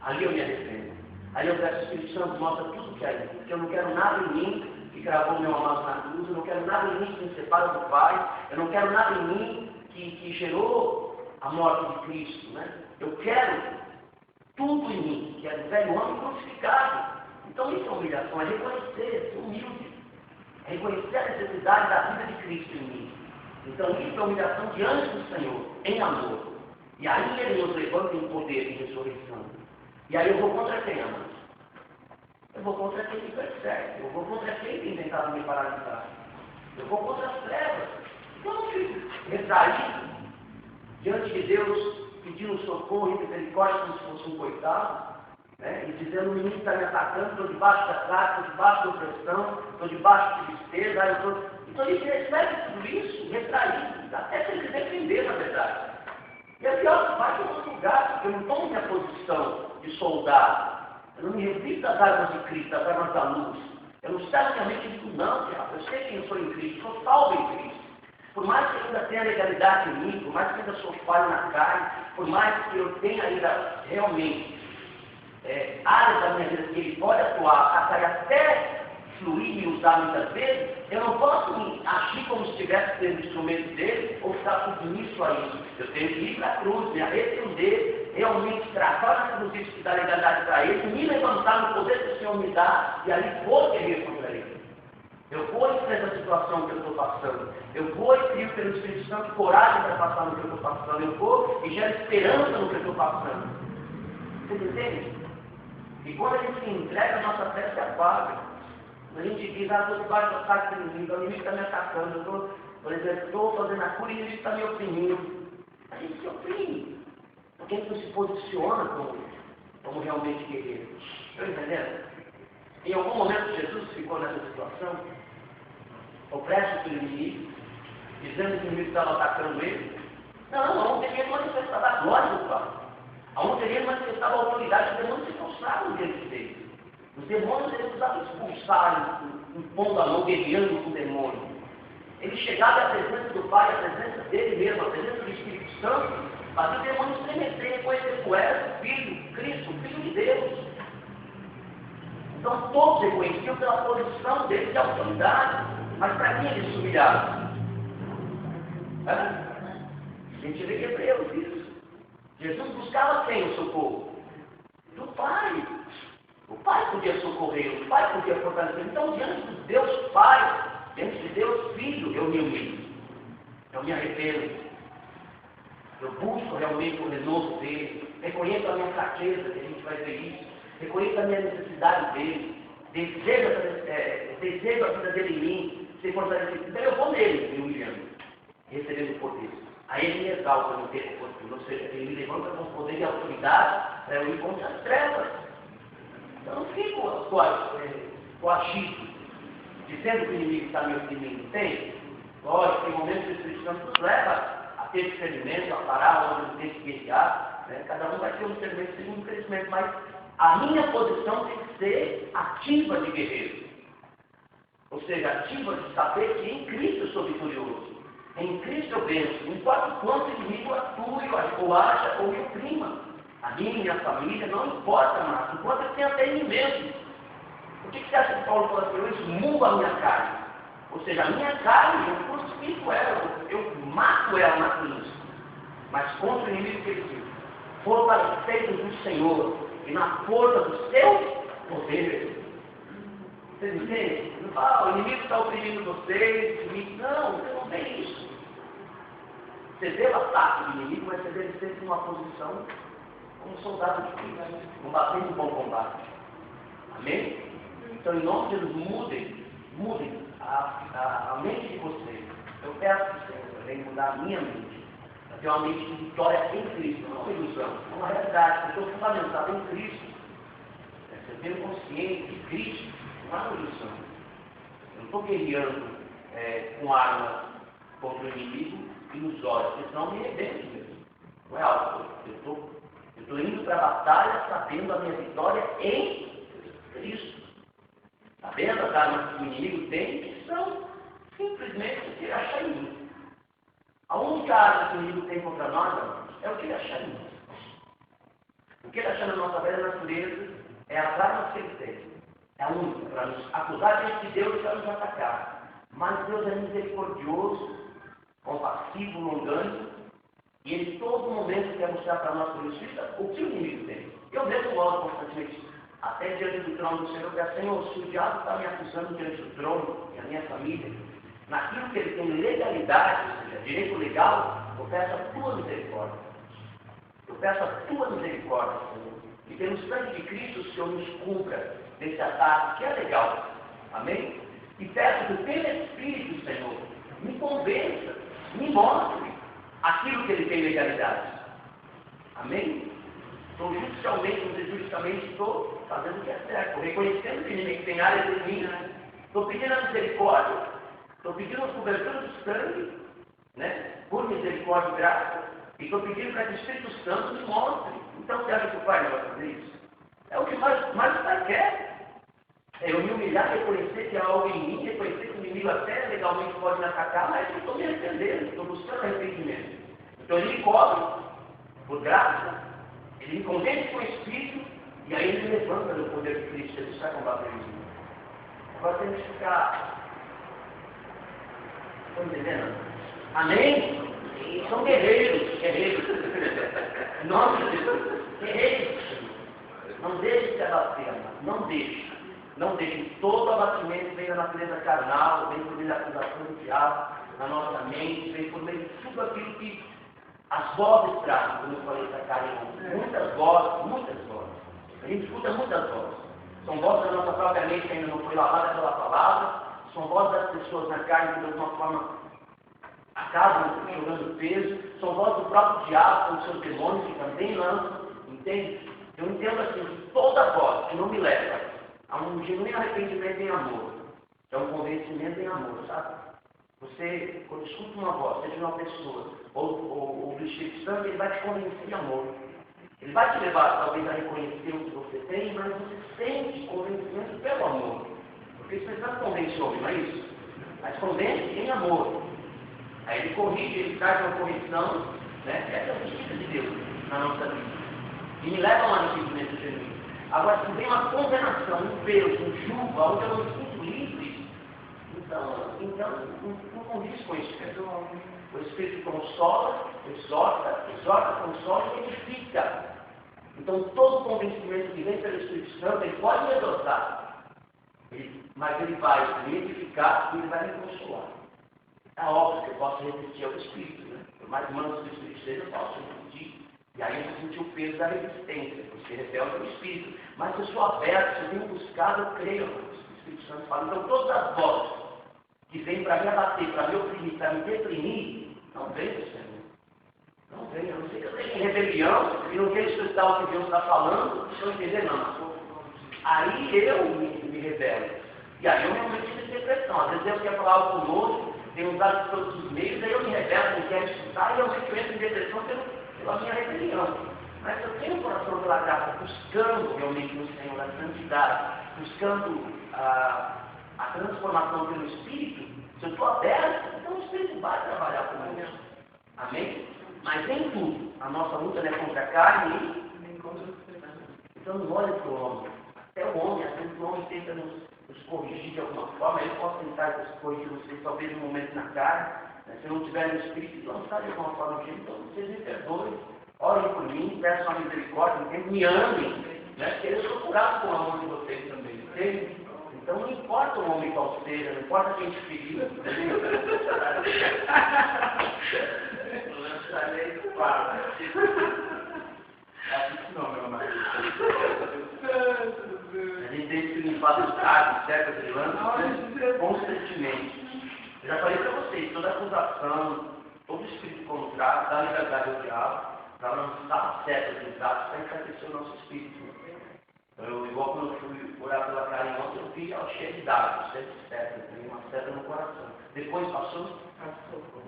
Ali eu me arrependo. Ali eu peço ao Espírito Santo, mostra tudo que é aí, porque eu não quero nada em mim que gravou meu amado na cruz, eu não quero nada em mim que me separa do Pai, eu não quero nada em mim que gerou a morte de Cristo, né? Eu quero tudo em mim, que é o velho homem crucificado. Então isso é humilhação, é reconhecer, ser humilde, é reconhecer a necessidade da vida de Cristo em mim. Então isso é humilhação diante do Senhor, em amor. E aí ele nos levanta em poder de ressurreição. E aí eu vou contra quem, amados? Eu vou contra quem me persegue. Eu vou contra quem tem tentado me paralisar. Eu vou contra as trevas. Então eu não fico retraído diante de Deus, pedindo socorro e misericórdia como se fosse um coitado, né? E dizendo: o menino está me atacando, estou debaixo da ataque, estou debaixo da opressão, estou debaixo de tristeza. Então ele recebe tudo isso, retraído, até sem se defender, na verdade. E a pior parte é o outro lugar, porque eu não tomo minha posição de soldado. Eu não me revisto das armas de Cristo, das armas da luz. Eu não certamente digo: não, diabo, eu sei quem eu sou em Cristo, sou salvo em Cristo. Por mais que eu ainda tenha legalidade em mim, por mais que eu ainda sou falho na carne, por mais que eu tenha ainda realmente áreas da minha vida que ele pode atuar, até fluir e usar muitas vezes, eu não posso agir como se estivesse sendo instrumento dele ou ficar submisso a isso. Eu tenho que ir para a cruz, me arrepender, realmente tratar na cruz isso que dá legalidade para ele, me levantar no poder que o Senhor me dá e ali vou guerrear contra ele. Eu vou enfrentar a situação que eu estou passando. Eu vou e crio pelo Espírito Santo coragem para passar no que eu estou passando. Eu vou e gero esperança no que eu estou passando. Vocês entendem? E quando a gente se entrega, a nossa fé se apaga. A gente diz: estou debaixo do ataque do inimigo, o inimigo está me atacando, por exemplo, estou fazendo a cura e o inimigo está me oprimindo. A gente se oprime, porque a gente não se posiciona como realmente guerreiro. Estão entendendo? Em algum momento Jesus ficou nessa situação, opresso pelo inimigo, dizendo que o inimigo estava atacando ele. Não teria manifestado a glória do Pai. Aonde teria manifestado a autoridade, os demônios se prostravam diante dele. Os demônios eles precisavam expulsar, impondo a mão, guerreando com o demônio. Ele chegava à presença do Pai, à presença dele mesmo, à presença do Espírito Santo, fazia o demônio estremecer, reconhecer que era o Filho, Cristo, o Filho de Deus. Então todos reconheciam pela posição dele de autoridade, mas para quem eles se humilhavam? A gente vê em Hebreus isso. Jesus buscava quem o socorro? Do Pai. O Pai podia socorrer, o Pai podia fortalecer. Então, diante de Deus Pai, diante de Deus Filho, eu me humilho. Eu me arrependo. Eu busco realmente o renovo dele. Reconheço a minha fraqueza, que a gente vai ver isso. Reconheço a minha necessidade dele. Desejo a vida dele em mim, ser fortalecido. Então, eu vou nele, me humilhando, recebendo o poder. Aí ele me exalta no tempo poder. Ou seja, ele me levanta com poder e autoridade para eu ir contra as trevas. Eu não fico coagido, dizendo que o inimigo está me oprimindo. Tem? Lógico, tem momentos que o Espírito Santo nos leva a ter discernimento, a parar onde tem que guerrear. Né? Cada um vai ter um discernimento segundo o crescimento, mas a minha posição tem que ser ativa de guerreiro. Ou seja, ativa de saber que em Cristo eu sou vitorioso. Em Cristo eu venço, não importa o quanto o inimigo atue, ou acha, ou me oprima. A minha família, não importa mais, enquanto eu tenho até em mim mesmo. Por que você acha que Paulo fala assim: eu esmulo a minha carne? Ou seja, a minha carne, eu crucifico ela, eu mato ela na cruz. Mas contra o inimigo que ele diz: fortalecidos no Senhor e na força do seu poder. Vocês entendem? Não fala: o inimigo está oprimindo vocês, não, você não tem isso. Você deve ataque do inimigo, mas você deve ser em uma posição como soldado de Cristo, combatendo o bom combate. Amém? Então, em nome de Jesus, mudem a mente de vocês. Eu peço para o Senhor também mudar a minha mente. Para ter uma mente de vitória em Cristo, não é uma ilusão, é uma realidade. Eu estou fundamentado em Cristo. Eu tenho consciência de Cristo, não é uma ilusão. Eu não estou guerreando com armas contra o inimigo ilusório, porque senão me rebento mesmo. Não é algo. Eu estou indo para a batalha sabendo a minha vitória em Cristo. Sabendo as armas que o inimigo tem, que são simplesmente o que ele achar em mim. A única arma que o inimigo tem contra nós, irmãos, é o que ele achar em mim. O que ele achar na nossa velha natureza é as armas que ele tem. É a única, para nos acusar diante de Deus e para nos atacar. Mas Deus é misericordioso, compassivo, longânimo, e Ele todo momento quer mostrar para nós pelo Espírito o que o inimigo tem. Eu mesmo oro constantemente, até diante do trono do Senhor, eu peço, Senhor, se o diabo está me acusando diante do trono, e a minha família, naquilo que ele tem legalidade, ou seja, direito legal, eu peço a tua misericórdia. Eu peço a tua misericórdia, Senhor. E pelo sangue de Cristo, o Senhor nos cumpra desse ataque que é legal. Amém? E peço que o teu Espírito, Senhor, me convença, me mostre aquilo que ele tem legalidade. Amém? Estou justamente, estou fazendo o que é certo, reconhecendo que o inimigo tem áreas em mim, estou pedindo a misericórdia, estou pedindo a cobertura do sangue, né? Por misericórdia e graça, e estou pedindo para que o Espírito Santo me mostre. Então, você acha que o Pai não vai fazer isso? É o que mais o Pai quer. É eu me humilhar, reconhecer que há algo em mim, reconhecer que o inimigo até legalmente pode me atacar, mas eu estou me arrependendo, estou buscando arrependimento. Então ele me cobre, por graça, ele me convence com o Espírito, e aí ele me levanta no poder de Cristo, Jesus está combatendo isso. Agora temos que ficar. Estão entendendo? Amém? São guerreiros. Nome de Jesus. Guerreiros. Não deixe se abater, não deixe. Não deixe que todo abatimento venha da natureza carnal, vem por meio da acusação do diabo, na nossa mente, vem por meio de tudo aquilo que as vozes trazem, como eu falei essa Karen, muitas vozes. A gente escuta muitas vozes. São vozes da nossa própria mente que ainda não foi lavada pela palavra, são vozes das pessoas na carne que de alguma forma acabam jogando peso, são vozes do próprio diabo, com seus demônios que também lançam, entende? Eu entendo assim, que toda voz que não me leva a um genuíno arrependimento em amor, é um convencimento em amor, sabe? Você, quando escuta uma voz, seja de uma pessoa, ou do Espírito Santo, ele vai te convencer em amor. Ele vai te levar, talvez, a reconhecer o que você tem, mas você sente convencimento pelo amor. Porque o Espírito Santo convence o homem, não é isso? Mas convence em amor. Aí ele corrige, ele traz uma correção, né? Essa é a justiça de Deus na nossa vida. E me leva a um arrependimento genuíno. Agora, se vem uma condenação, um peso, um julgo, onde eu não me sinto livre, então não condiz com isso. O Espírito consola, exorta, consola e edifica. Então, todo convencimento que vem pelo Espírito Santo, ele pode me exortar, mas ele vai me edificar e ele vai me consolar. É óbvio que eu posso resistir ao Espírito, né? Por mais manso que o Espírito seja, eu posso resistir. E aí eu vou sentir o peso da resistência, porque rebelde é o Espírito. Mas se eu sou aberto, se eu tenho buscado, eu creio no Espírito Santo fala. Então todas as vozes que vêm para me abater, para me oprimir, para me deprimir, não vem do Senhor. Não vem, a não ser que eu tenha rebelião e não quero escutar o que Deus está falando, se eu entender não. Aí eu me rebelo. E aí eu realmente tive depressão. Às vezes Deus quer falar algo conosco, tem usado todos os meios, aí eu me rebelo, não quero escutar, e eu entro em depressão pela minha rebelião. Mas eu tenho o coração pela graça, buscando realmente no Senhor a santidade, buscando a transformação pelo Espírito. Se eu estou aberto, então o Espírito vai trabalhar comigo. Amém? Mas em tudo, a nossa luta não é contra a carne e contra o Espírito. Então não olhe para o homem. Até o homem, às vezes o homem tenta nos corrigir de alguma forma, ele pode tentar corrigir vocês, talvez no momento na carne, né? Se não tiver no Espírito, lançar de alguma forma, então vocês me perdoem, orem por mim, peçam a misericórdia, me amem, né? Porque eu sou curado com o amor de vocês também, entende? Então não importa o homem qual seja, não importa quem te feriu, entendeu? Lançarei fala. É assim que lado do cargo, certo, Adriano? Constantemente. Eu já falei para vocês, toda acusação, todo espírito contrário, dá liberdade ao diabo, para lançar certas verdades, para enfraquecer o nosso espírito. Então, igual quando eu fui orar pela Karen ontem, eu vi ela cheia de dados, cheia de setas, tem uma seta no coração. Depois passou,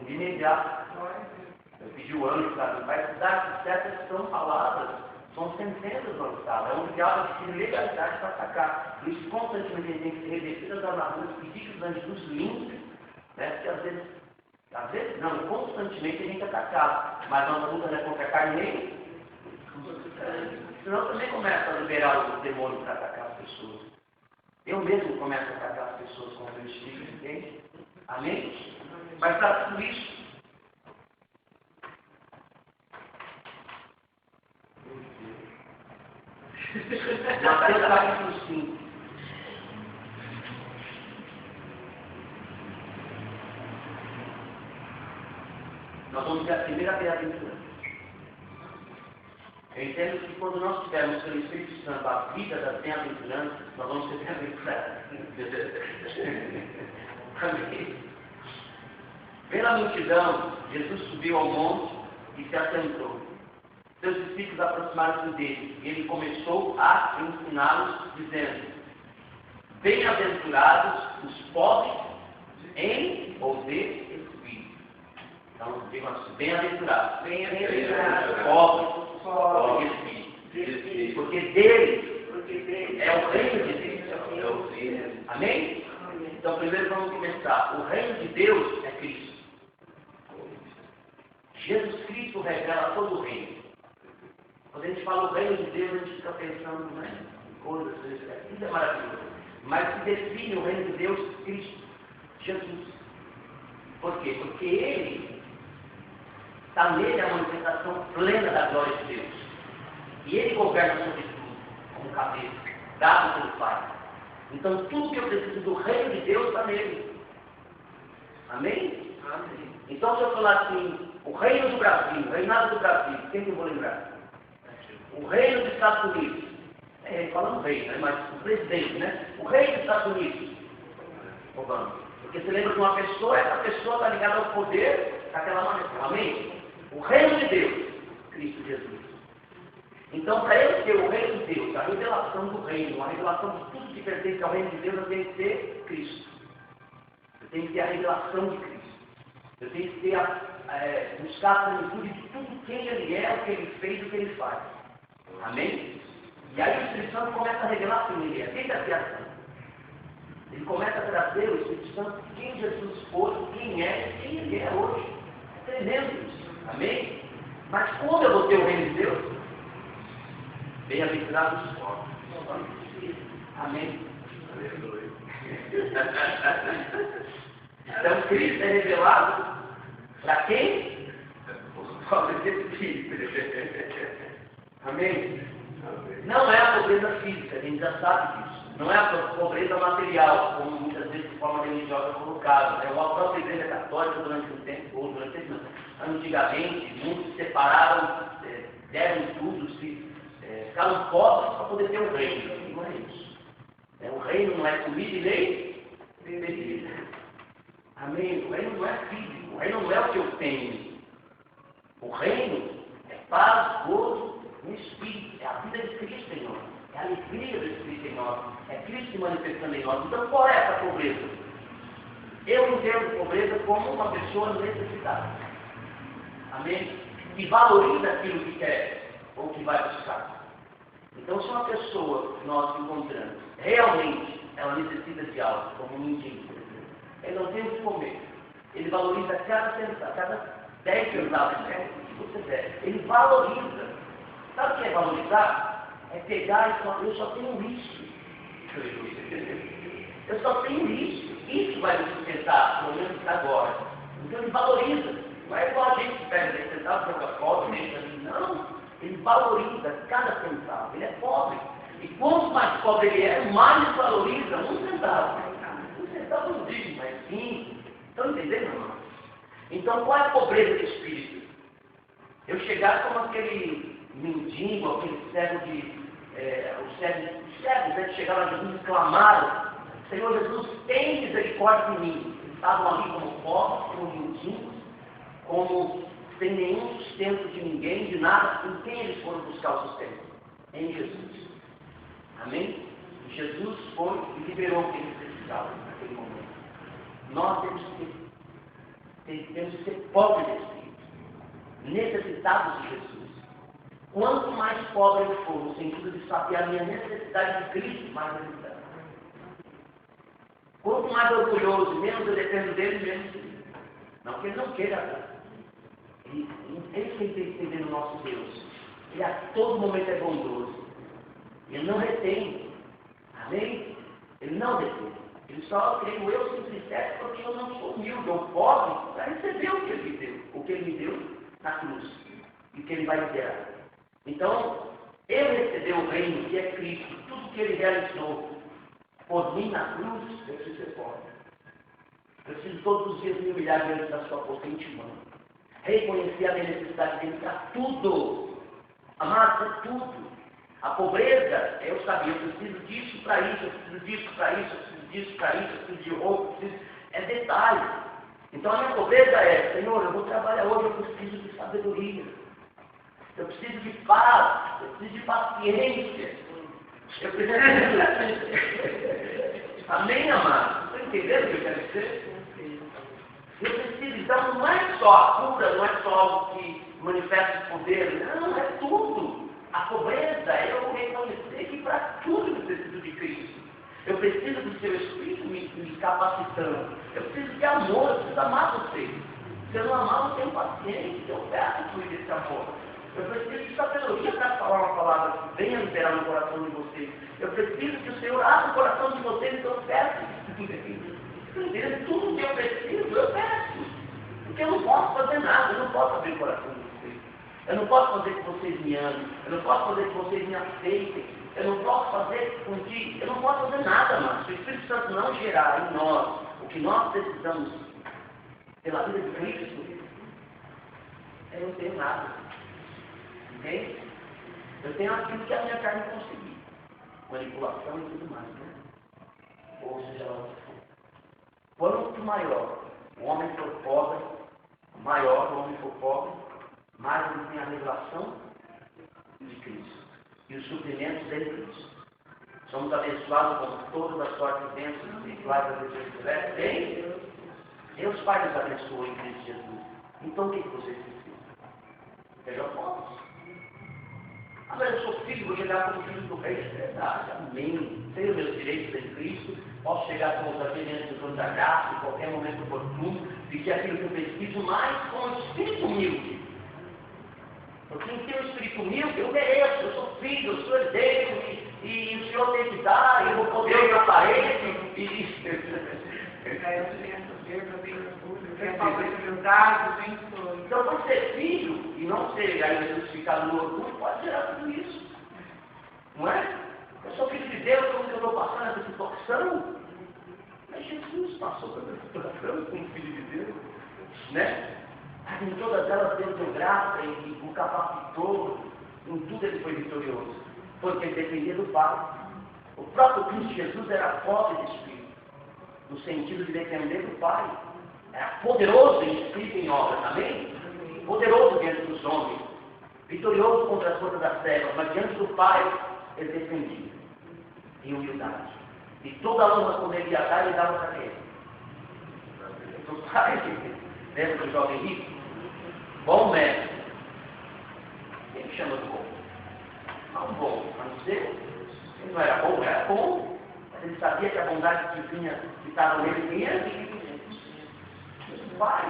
de imediato. Eu pedi o anjo para mim, vai estudar que certas são palavras, são sentenças lançadas. É um diabo que tem legalidade para atacar. Por isso, constantemente, a gente tem que ser revestido das armaduras, pedir que os anjos nos limpem, né? Porque às vezes não, constantemente a gente é atacado. Mas a nossa luta não é contra a carne nem. Senão também começa a liberar o demônio para atacar as pessoas. Eu mesmo começo a atacar as pessoas com o meu espírito, entende? Amém? Mas para tudo isso, Mateus capítulo 5. Nós vamos ter a primeira bem-aventurança. Eu entendo que quando nós tivermos pelo Espírito Santo a vida das bem-aventuranças, nós vamos ser bem-aventurados. Amém. Pela multidão, Jesus subiu ao monte e se assentou. Seus discípulos aproximaram-se dele e ele começou a ensiná-los, dizendo: bem-aventurados os pobres em ou de espírito. Então, digam assim: bem-aventurados, pobres em espírito. Porque deles é o reino de Deus. Amém? Então, primeiro vamos começar. O reino de Deus é Cristo. Jesus Cristo revela todo o reino. Quando a gente fala o reino de Deus, a gente fica pensando, né, em coisas, isso é maravilhoso. Mas se define o reino de Deus, Cristo, Jesus. Por quê? Porque Ele está nele a manifestação plena da glória de Deus. E Ele governa sobre tudo, como cabeça, dado pelo Pai. Então tudo que eu preciso do reino de Deus está nele. Amém? Amém. Então se eu falar assim, o reino do Brasil, o reinado do Brasil, quem que eu vou lembrar? O reino dos Estados Unidos. Falando rei, né? Mas o presidente, né? O rei dos Estados Unidos. Obama. Porque você lembra de uma pessoa, essa pessoa está ligada ao poder daquela maneira. Amém? O reino de Deus, Cristo Jesus. Então, para ele ter o reino de Deus, a revelação do reino, a revelação de tudo que pertence ao reino de Deus, eu tenho que ter Cristo. Eu tenho que ter a revelação de Cristo. Eu tenho que ter buscar a plenitude de tudo quem Ele é, o que Ele fez e o que Ele faz. Amém? E aí o Espírito Santo começa a revelar quem Ele é, desde a criação. Ele começa a trazer o Espírito Santo quem Jesus foi, quem é e quem Ele é hoje. É tremendo isso. Amém? Mas como eu vou ter o reino de Deus? Bem-aventurados os pobres. Amém? Então Cristo é revelado para quem? Os pobres de espírito. Amém? Não é a pobreza física, a gente já sabe disso. Não é a pobreza material, como muitas vezes de forma religiosa é colocada. É a própria Igreja Católica durante um tempo, ou durante esse antigamente, muitos se separaram, deram tudo, ficaram pobres para poder ter um reino. Não é isso. O reino não é comida e nem bebida. Amém? O reino não é físico, o reino não é o que eu tenho. O reino é paz, gozo no Espírito, é a vida de Cristo em nós, é a alegria do Espírito em nós, é Cristo se manifestando em nós. Então qual é essa pobreza? Eu entendo pobreza como uma pessoa necessitada. Amém? Que valoriza aquilo que quer ou que vai buscar. Então se uma pessoa que nós encontramos, realmente ela necessita de algo, como um mendigo, por exemplo, ele não tem o que comer, ele valoriza cada centavo, cada 10 centavos que você der, ele valoriza. Sabe o que é valorizar? É pegar e falar, eu só tenho isso. Eu só tenho isso. Isso vai me sustentar, pelo menos agora. Então ele valoriza. Não é igual a gente que pega 10 centavos, joga pobre, deixa ali. Não. Ele valoriza cada centavo. Ele é pobre. E quanto mais pobre ele é, mais valoriza um centavo. Um centavo não diz, mas 5. Estão entendendo, irmão? Então qual é a pobreza do espírito? Eu chegar como aquele mendigo, aquele cego os cegos, né, chegaram a Jesus e clamaram: Senhor Jesus, tem misericórdia de mim. Eles estavam ali como pobres, como mendigos, como sem nenhum sustento de ninguém, de nada. Em quem eles foram buscar o sustento? Em Jesus. Amém? Jesus foi e liberou o que eles precisavam naquele momento. Nós temos que ser pobres de espírito, necessitados de Jesus. Quanto mais pobre eu for, no sentido de saber a minha necessidade de Cristo, mais necessidade. Quanto mais orgulhoso, menos eu dependo dele, menos dele. Não que ele não queira dar. Ele tem que entender o nosso Deus. Ele a todo momento é bondoso. Ele não retém. Amém? Ele não retém. Ele só, creio eu, se entristece porque eu não sou humilde ou pobre para receber o que ele me deu. O que ele me deu na cruz. E o que ele vai me dar. Então, ele recebeu o reino, que é Cristo. Tudo que ele realizou por mim na cruz, eu preciso ser pobre. Eu preciso todos os dias me humilhar diante da sua potente mão. Reconhecer a minha necessidade dele para tudo. Amar por tudo. A pobreza, eu sabia, eu preciso disso para isso, eu preciso disso para isso, eu preciso disso para isso, eu preciso de roupa, é detalhe. Então a minha pobreza é: Senhor, eu vou trabalhar hoje, eu preciso de sabedoria. Eu preciso de paz, eu preciso de paciência. Eu preciso de... Amém, amado? Estão entendendo o que eu quero dizer? Eu preciso, então, não é só a cura, não é só algo que manifesta o poder, não, é tudo. A pobreza é eu reconhecer que para tudo eu preciso de Cristo. Eu preciso do seu Espírito me capacitando. Eu preciso de amor, eu preciso amar você. Se eu não amar, eu não tenho paciência, eu peço fluir desse amor. Eu preciso de sabedoria para falar uma palavra que venha liberar no coração de vocês. Eu preciso que o Senhor abra o coração de vocês, então eu peço. Tudo que eu preciso, eu peço. Porque eu não posso fazer nada, eu não posso abrir o coração de vocês. Eu não posso fazer que vocês me amem. Eu não posso fazer que vocês me aceitem. Eu não posso fazer com que... Eu não posso fazer nada, mas se o Espírito Santo não gerar em nós o que nós precisamos pela vida de Cristo, eu não tenho nada. Ok? Eu tenho aquilo que a minha carne conseguir. Manipulação e tudo mais, né? Ou seja lá o que for. Quanto maior o homem for pobre, maior o homem for pobre, mais ele tem a revelação de Cristo. E os suprimentos de Cristo. Somos abençoados com todas as sortes de bênçãos espirituais da Deus que tiver. Tem? Deus Pai nos abençoou em Cristo Jesus. Então o que vocês precisam? Sejam pobres. Agora eu sou filho, vou chegar como filho do rei, é verdade, amém. Tenho meus direitos em Cristo, posso chegar como os diante do trono da graça, em qualquer momento oportuno, de que aquilo que eu preciso, mais com o espírito humilde. Porque em ter um espírito humilde, eu mereço, eu sou filho, eu sou herdeiro, e o Senhor tem que dar, eu vou poder ir na parede, Então, por ser filho e não ser ainda justificado no orgulho, pode gerar tudo isso. Não é? Eu sou filho de Deus, como que eu estou passando essa situação? Mas Jesus passou por essa situação como filho de Deus. Né? Mas em todas elas Deus deu graça e o capacitou. Em tudo ele foi vitorioso. Porque ele dependia do Pai. O próprio Cristo Jesus era pobre de espírito. No sentido de depender do Pai. Era poderoso em espírito e em obras, amém? Poderoso diante dos homens, vitorioso contra as forças das trevas, mas diante do Pai, ele dependia, em humildade. E toda a honra quando ele ia dar, ele dava para quem? Para o Pai, lembra do jovem rico? Bom mestre. Quem me chama de bom? Não bom, mas Deus. Ele não era bom, mas ele sabia que a bondade divina que estava nele vinha Pai.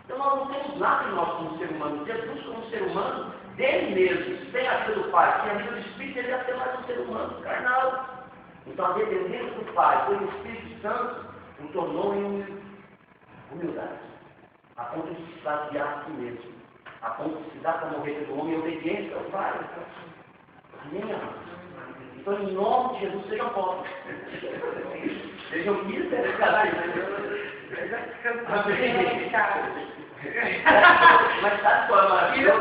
Então nós não temos nada em nós como ser humano. Jesus como ser humano, dele mesmo, sem a vida do Pai, sem a vida do Espírito, ele ia ser mais um ser humano, carnal. Então a dependência do Pai, pelo Espírito Santo, o tornou em humildade. A ponto de se esvaziar a si mesmo. A ponto de se dar para morrer pelo homem em obediência ao Pai. Amém, amados? Então, em nome de Jesus, sejam pobres. Sejam míseros, caralho. Mas sabe qual é a maravilha?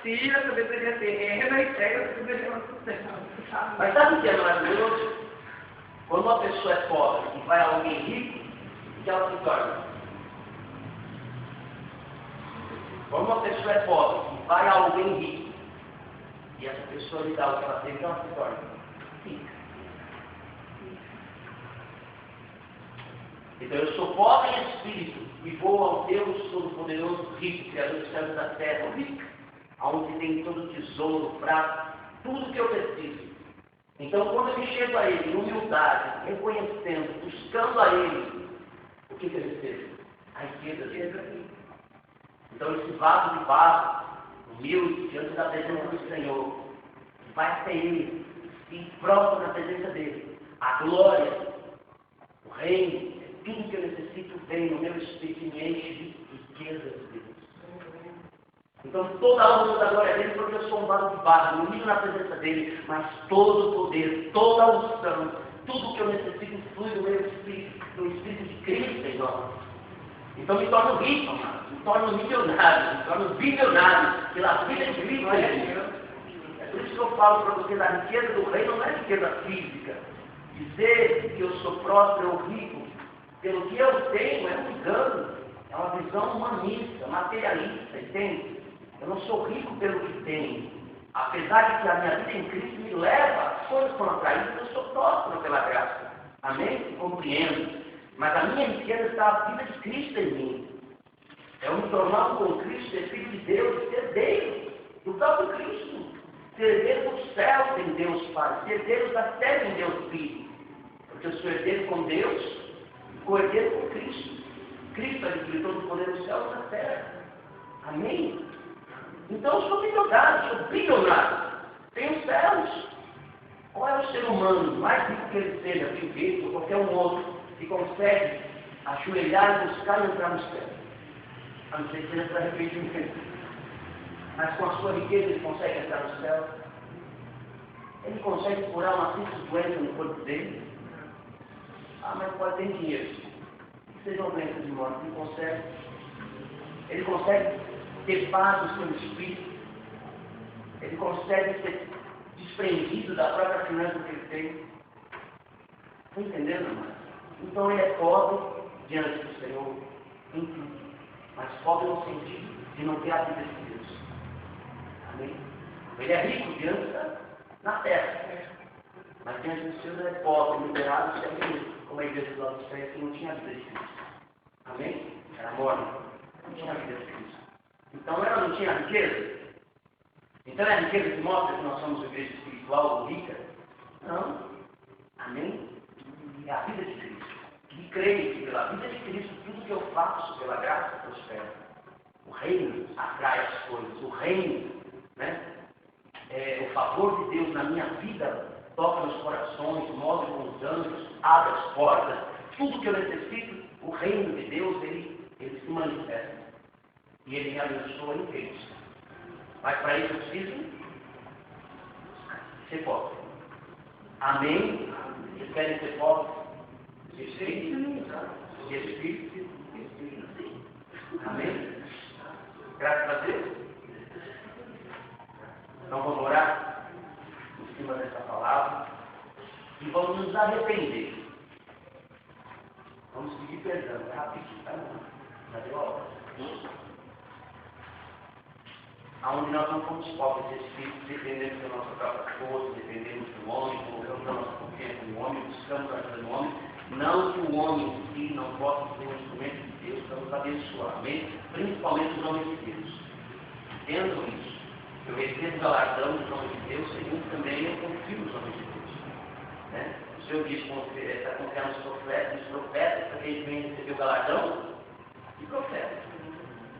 vacina, a sabedoria terrena e pega a sabedoria social. Mas sabe o que é maravilhoso? Quando uma pessoa é pobre e vai a alguém rico, o que ela se torna? Quando uma pessoa é pobre e vai a alguém rico, e essa pessoa lhe dá o que ela tem, o que ela se torna? Rica. Então eu sou pobre em espírito e vou ao Deus Todo-Poderoso, rico, Criador dos céus e da terra, rico, aonde tem todo o tesouro, prata, tudo que eu preciso. Então quando eu chego a Ele, em humildade, reconhecendo, buscando a Ele, o que eu recebo? A riqueza dele. Então esse vaso de barro, humilde, diante da presença do Senhor, vai até Ele, e próximo na presença dele. A glória, o reino, tudo que eu necessito vem no meu espírito e me enche de riqueza de Deus. Então toda a honra da glória dele, porque eu sou um vaso de barro, humilde na presença dele, mas todo o poder, toda a unção, tudo que eu necessito flui do meu espírito, do Espírito de Cristo em nós. Então me torno rico, amado, me torno milionário, me torno bilionário, pela vida de Cristo. É por isso que eu falo para vocês, a riqueza do reino não é riqueza física. Dizer que eu sou próspero ou rico, pelo que eu tenho, é um engano, é uma visão humanista, materialista, entende? Eu não sou rico pelo que tenho. Apesar de que a minha vida em Cristo me leva, as coisas foram atraídas, eu sou próspero pela graça. Amém? Compreendo. Mas a minha riqueza está a vida de Cristo em mim. É me tornar com Cristo, ser filho de Deus, ser herdeiro do próprio Cristo. Ser herdeiro dos céus em Deus Pai, ser herdeiro da terra em Deus Filho. Porque eu sou herdeiro com Deus e co-herdeiro com Cristo. Cristo adquiriu todo o poder dos céus e da terra. Amém? Então eu sou milionário, sou bilionário. Tenho céus. Qual é o ser humano, mais rico que ele seja, Bill Gates ou qualquer um outro, que consegue ajoelhar e buscar e entrar no céu? A não ser que seja para arrependimento. Mas com a sua riqueza ele consegue entrar no céu. Ele consegue curar uma simples doença no corpo dele. Ah, mas pode ter dinheiro. Que seja uma doença de morte. Ele consegue. Ele consegue ter paz no seu espírito. Ele consegue ser desprendido da própria finança que ele tem. Está entendendo, irmão? Então ele é pobre diante do Senhor em tudo. Mas pobre no sentido de não ter a vida de Deus. Amém? Ele é rico diante na terra. Mas diante dos seus ele é pobre, liberado, como a igreja do lado que não tinha a vida de Cristo. Amém? Era morta. Não tinha a vida de Cristo. Então ela não tinha riqueza? Então é a riqueza que mostra que nós somos uma igreja espiritual ou rica? Não. Amém? É a vida de Cristo. E creio que pela vida de Cristo, tudo que eu faço pela graça prospera. O reino atrai as coisas. O reino, né? O favor de Deus na minha vida toca nos corações, move com os anjos, abre as portas. Tudo que eu necessito, o reino de Deus, ele se manifesta. E ele me abençoa em Cristo. Mas para isso eu preciso ser pobre. Amém? Vocês querem ser pobres? De espírito? De espírito? Sim. Amém? Graças a Deus. Então vamos orar em cima dessa palavra e vamos nos arrepender. Vamos pedir perdão. É rapidinho, tá bom? Já deu a hora. Aonde nós não fomos pobres de espírito, dependemos da nossa própria força, dependemos do homem, colocamos a nossa confiança no homem, buscamos a ajuda do homem. Não que o homem em si não possa ser um instrumento de Deus para nos abençoar, amém? Principalmente os homens de Deus. Entendam isso. Eu recebo o galardão dos homens de Deus, segundo também eu confio nos homens de Deus. Né? O Senhor diz que está confiando nos profetas, para que eles venham receber o galardão de profetas.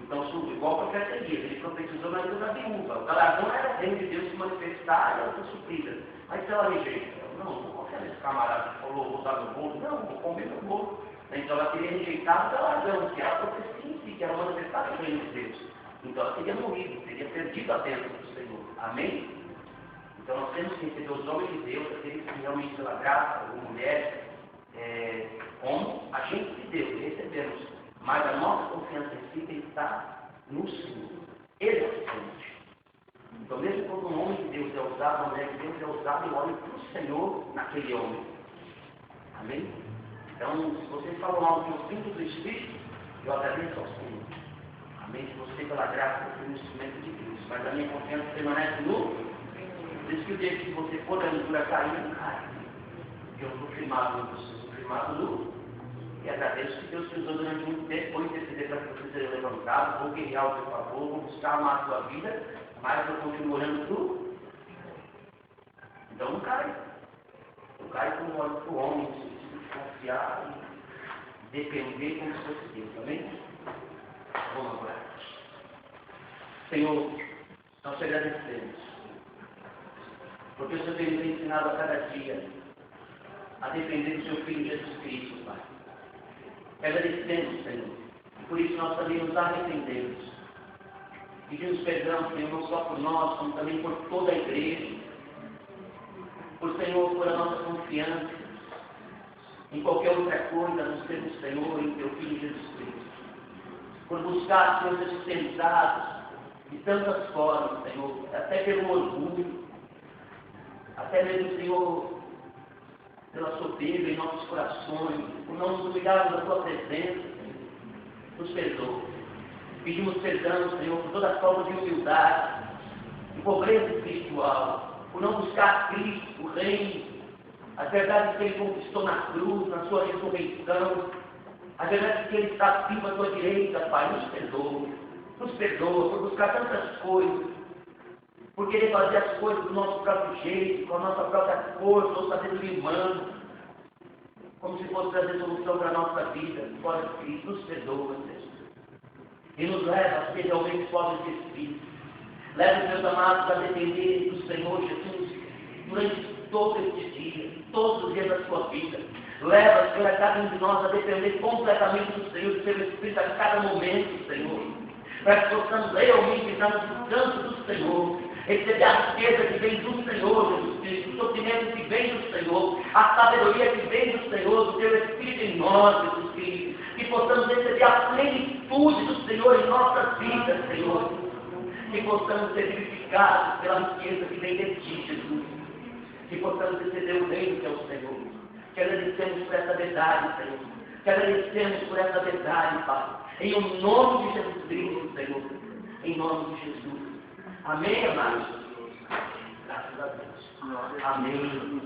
Então, igual o profeta Elias, ele profetizou na vida da viúva. O galardão era o reino de Deus se manifestar e ela ser suprida. Mas se ela rejeita, não vou confiar nesse camarada que falou, vou dar meu bolo. Não, vou comer meu bolo. Então ela teria rejeitado o galardão, que era a profecia em si, que era manifestar o reino de Deus. Então ela teria morrido, teria perdido a bênção do Senhor. Amém? Então nós temos que receber os homens de Deus, aqueles que realmente pela graça, ou mulheres, como agentes de Deus, recebemos. Mas a nossa confiança em si tem que estar no Senhor. Ele é o fonte. Então, mesmo quando um homem de Deus é usado, uma mulher de Deus é usada, eu olho para o Senhor naquele homem. Amém? Então, se vocês falam algo que eu sinto do Espírito, eu agradeço ao Senhor. Amém? Se você, pela graça, é um instrumento de Deus. Mas a minha confiança permanece no. Por isso que eu digo, se você for da leitura cair, não cai. Porque eu sou firmado no processo, sou firmado no. E agradeço que Deus te usou durante muito tempo, vou interceder para que você seja levantado, vou guerrear o seu favor, vou buscar amar a sua vida, mas eu continuo orando tu. Então não cai. Não cai como olho para o homem, se confiar e depender como se fosse Deus, amém? Vamos agora. Senhor, nós te agradecemos, porque o Senhor tem nos ensinado a cada dia a depender do seu Filho Jesus Cristo, Pai. Te agradecemos, Senhor, e por isso nós também nos arrependemos. Pedimos perdão, Senhor, não só por nós, como também por toda a igreja, por Senhor, por a nossa confiança em qualquer outra coisa, nos termos, Senhor, em teu Filho Jesus Cristo. Por buscar, Senhor, ser sustentados de tantas formas, Senhor, até pelo orgulho, até mesmo, Senhor, pela soberba em nossos corações, por não nos obrigarmos da tua presença, Senhor. Nos perdoa. Pedimos perdão, Senhor, por toda forma de humildade, de pobreza espiritual, por não buscar Cristo, o Reino, a verdade que Ele conquistou na cruz, na sua ressurreição, a verdade que Ele está vivo à tua direita, Pai. Nos perdoa por buscar tantas coisas, por querer fazer as coisas do nosso próprio jeito, com a nossa própria força ou sabedoria humana, como se fosse trazer solução para a nossa vida, fora de Cristo. Nos perdoa, Senhor. E nos leva a ser realmente pobres de Espírito. Leva os meus amados a depender do Senhor Jesus durante todo este dia, todos os dias da sua vida. Leva, Senhor, a cada um de nós a depender completamente do Senhor, do seu Espírito a cada momento, Senhor. Para que possamos realmente estar no descanso do Senhor, receber a riqueza que vem do Senhor, Jesus Cristo, o sofrimento que vem do Senhor, a sabedoria que vem do Senhor, do teu Espírito em nós, Jesus Cristo. Que possamos receber a plenitude do Senhor em nossas vidas, Senhor. Que possamos ser vivificados pela riqueza que vem de ti, Jesus. Que possamos receber o reino que é o Senhor. Que agradecemos por essa verdade, Senhor. Que agradecemos por essa verdade, Pai. Em o nome de Jesus Cristo, Senhor. Em nome de Jesus. Amém, amados? Graças a Deus. Amém.